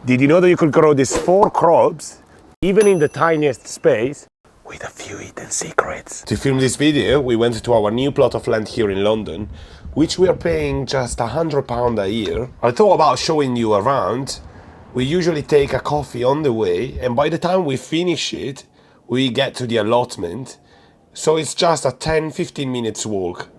Did you know that you could grow these 4 crops, even in the tiniest space, with a few hidden secrets? To film this video, we went to our new plot of land here in London, which we are paying just £100 a year. I thought about showing you around. We usually take a coffee on the way, and by the time we finish it, we get to the allotment. So it's just a 10-15 minutes walk.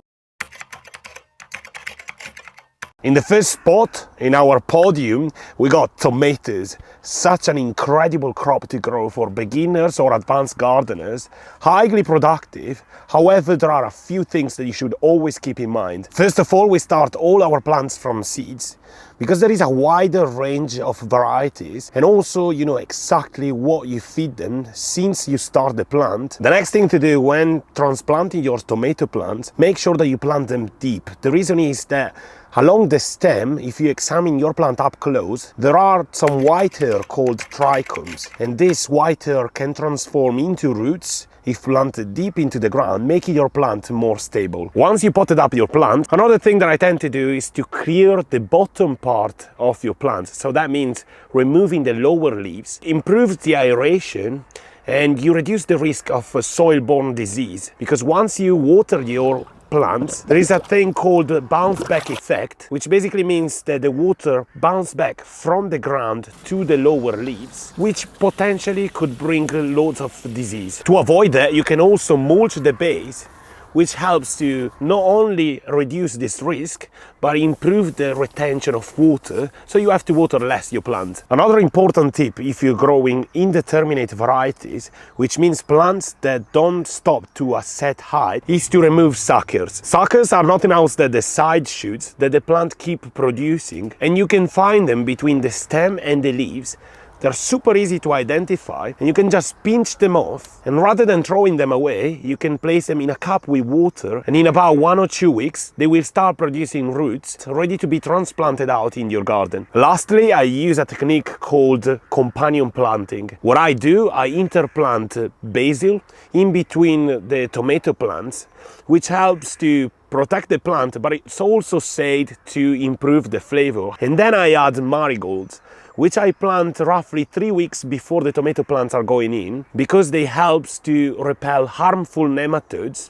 In the first spot in our podium, we got tomatoes. Such an incredible crop to grow for beginners or advanced gardeners. Highly productive. However, there are a few things that you should always keep in mind. First of all, we start all our plants from seeds, because there is a wider range of varieties, and also you know exactly what you feed them since you start the plant. The next thing to do when transplanting your tomato plants, make sure that you plant them deep. The reason is that along the stem, if you examine your plant up close, there are some white hair called trichomes, and this white hair can transform into roots if planted deep into the ground, making your plant more stable. Once you potted up your plant, another thing that I tend to do is to clear the bottom part of your plant. So that means removing the lower leaves, improves the aeration, and you reduce the risk of soil-borne disease, because once you water your plants, there is a thing called bounce back effect, which basically means that the water bounces back from the ground to the lower leaves, which potentially could bring loads of disease. To avoid that, you can also mulch the base, which helps to not only reduce this risk, but improve the retention of water, so you have to water less your plant. Another important tip if you're growing indeterminate varieties, which means plants that don't stop to a set height, is to remove suckers. Suckers are nothing else than the side shoots that the plant keep producing, and you can find them between the stem and the leaves. They're super easy to identify, and you can just pinch them off, and rather than throwing them away, you can place them in a cup with water, and in about 1 or 2 weeks they will start producing roots ready to be transplanted out in your garden. Lastly, I use a technique called companion planting. What I do, I interplant basil in between the tomato plants, which helps to protect the plant, but it's also said to improve the flavor. And then I add marigolds, which I plant roughly 3 weeks before the tomato plants are going in, because they help to repel harmful nematodes.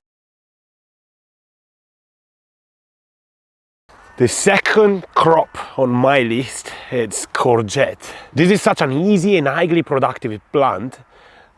The second crop on my list is courgette. This is such an easy and highly productive plant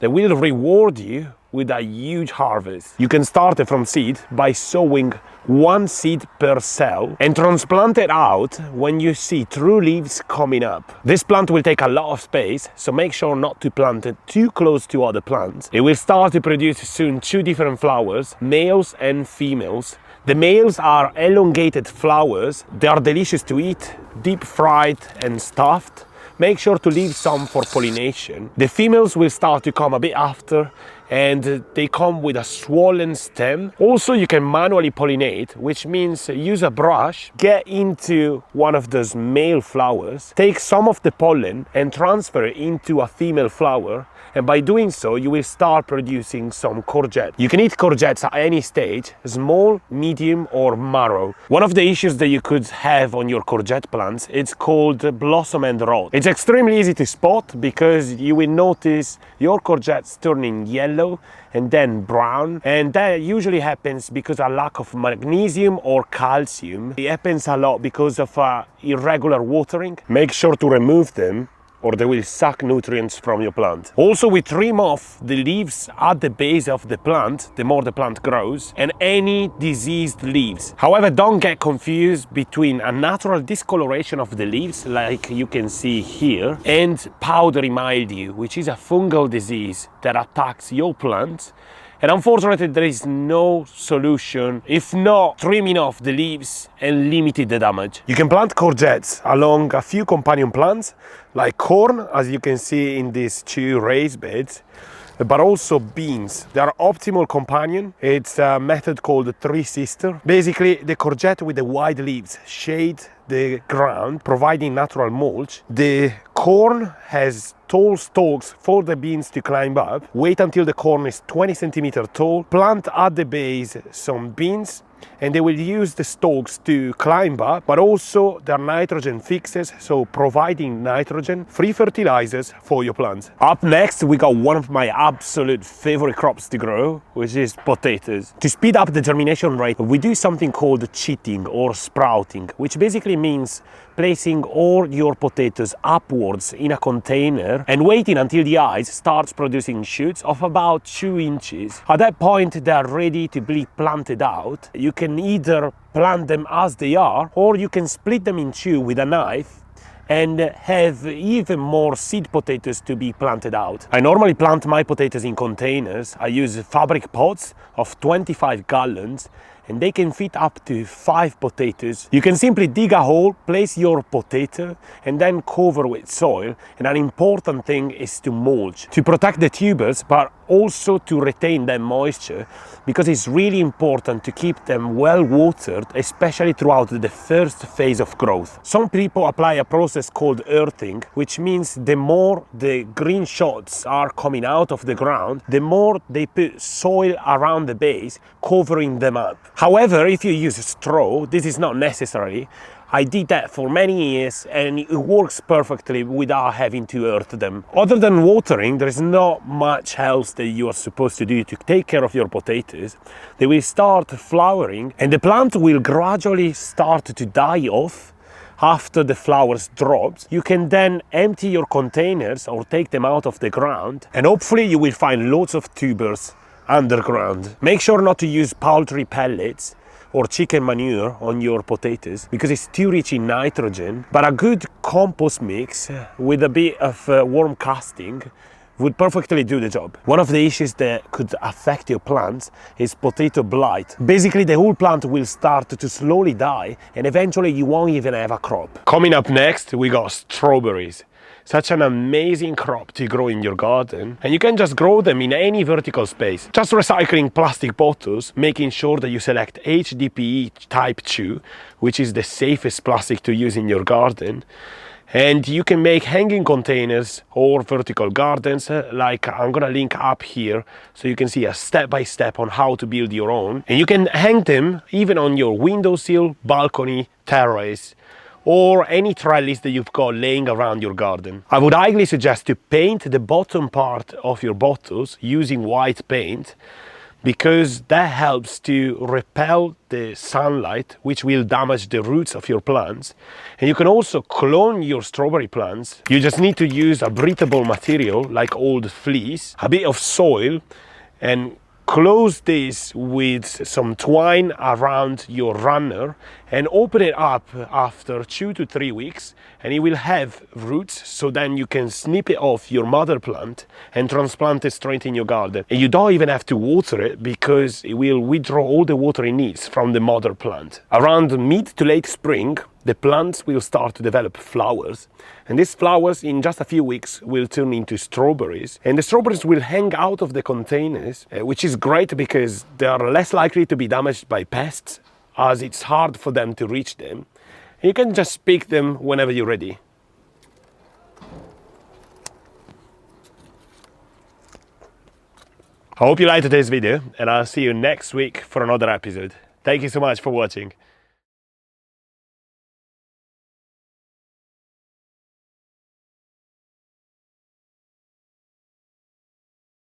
that will reward you with a huge harvest. You can start it from seed by sowing 1 seed per cell and transplant it out when you see true leaves coming up. This plant will take a lot of space, so make sure not to plant it too close to other plants. It will start to produce soon 2 different flowers, males and females. The males are elongated flowers. They are delicious to eat, deep fried and stuffed. Make sure to leave some for pollination. The females will start to come a bit after, and they come with a swollen stem. Also, you can manually pollinate, which means use a brush, get into one of those male flowers, take some of the pollen and transfer it into a female flower, and by doing so, you will start producing some courgette. You can eat courgettes at any stage, small, medium or marrow. One of the issues that you could have on your courgette plants, it's called blossom end rot. It's extremely easy to spot because you will notice your courgettes turning yellow and then brown, and that usually happens because of a lack of magnesium or calcium. It happens a lot because of irregular watering. Make sure to remove them, or they will suck nutrients from your plant. Also, we trim off the leaves at the base of the plant, the more the plant grows, and any diseased leaves. However, don't get confused between a natural discoloration of the leaves, like you can see here, and powdery mildew, which is a fungal disease that attacks your plant. And unfortunately, there is no solution if not trimming off the leaves and limiting the damage. You can plant courgettes along a few companion plants, like corn, as you can see in these 2 raised beds, but also beans. They are optimal companion. It's a method called the 3 sister. Basically, the courgette with the wide leaves shade the ground, providing natural mulch. The corn has tall stalks for the beans to climb up. Wait until the corn is 20 centimeters tall. Plant at the base some beans, and they will use the stalks to climb up, but also they're nitrogen fixers, so providing nitrogen, free fertilizers for your plants. Up next, we got one of my absolute favorite crops to grow, which is potatoes. To speed up the germination rate, we do something called chitting or sprouting, which basically means placing all your potatoes upwards in a container and waiting until the eyes starts producing shoots of about 2 inches. At that point, they are ready to be planted out. You can either plant them as they are, or you can split them in two with a knife and have even more seed potatoes to be planted out. I normally plant my potatoes in containers. I use fabric pots of 25 gallons, and they can fit up to 5 potatoes. You can simply dig a hole, place your potato, and then cover with soil. And an important thing is to mulch, to protect the tubers, but also to retain their moisture, because it's really important to keep them well watered, especially throughout the first phase of growth. Some people apply a process called earthing, which means the more the green shoots are coming out of the ground, the more they put soil around the base, covering them up. However, if you use straw, this is not necessary. I did that for many years and it works perfectly without having to earth them. Other than watering, there is not much else that you are supposed to do to take care of your potatoes. They will start flowering and the plant will gradually start to die off after the flowers drops. You can then empty your containers or take them out of the ground, and hopefully you will find lots of tubers underground. Make sure not to use poultry pellets or chicken manure on your potatoes because it's too rich in nitrogen, but a good compost mix with a bit of worm casting would perfectly do the job. One of the issues that could affect your plants is potato blight. Basically, the whole plant will start to slowly die and eventually you won't even have a crop. Coming up next, we got strawberries. Such an amazing crop to grow in your garden, and you can just grow them in any vertical space. Just recycling plastic bottles, making sure that you select HDPE type 2, which is the safest plastic to use in your garden. And you can make hanging containers or vertical gardens, like I'm gonna link up here so you can see a step-by-step on how to build your own. And you can hang them even on your windowsill, balcony, terrace, or any trellis that you've got laying around your garden. I would highly suggest to paint the bottom part of your bottles using white paint, because that helps to repel the sunlight, which will damage the roots of your plants. And you can also clone your strawberry plants. You just need to use a breathable material like old fleece, a bit of soil, and close this with some twine around your runner and open it up after 2 to 3 weeks, and it will have roots, so then you can snip it off your mother plant and transplant it straight in your garden. And you don't even have to water it because it will withdraw all the water it needs from the mother plant. Around mid to late spring, the plants will start to develop flowers, and these flowers in just a few weeks will turn into strawberries, and the strawberries will hang out of the containers, which is great because they are less likely to be damaged by pests, as it's hard for them to reach them. You can just pick them whenever you're ready. I hope you liked today's video, and I'll see you next week for another episode. Thank you so much for watching.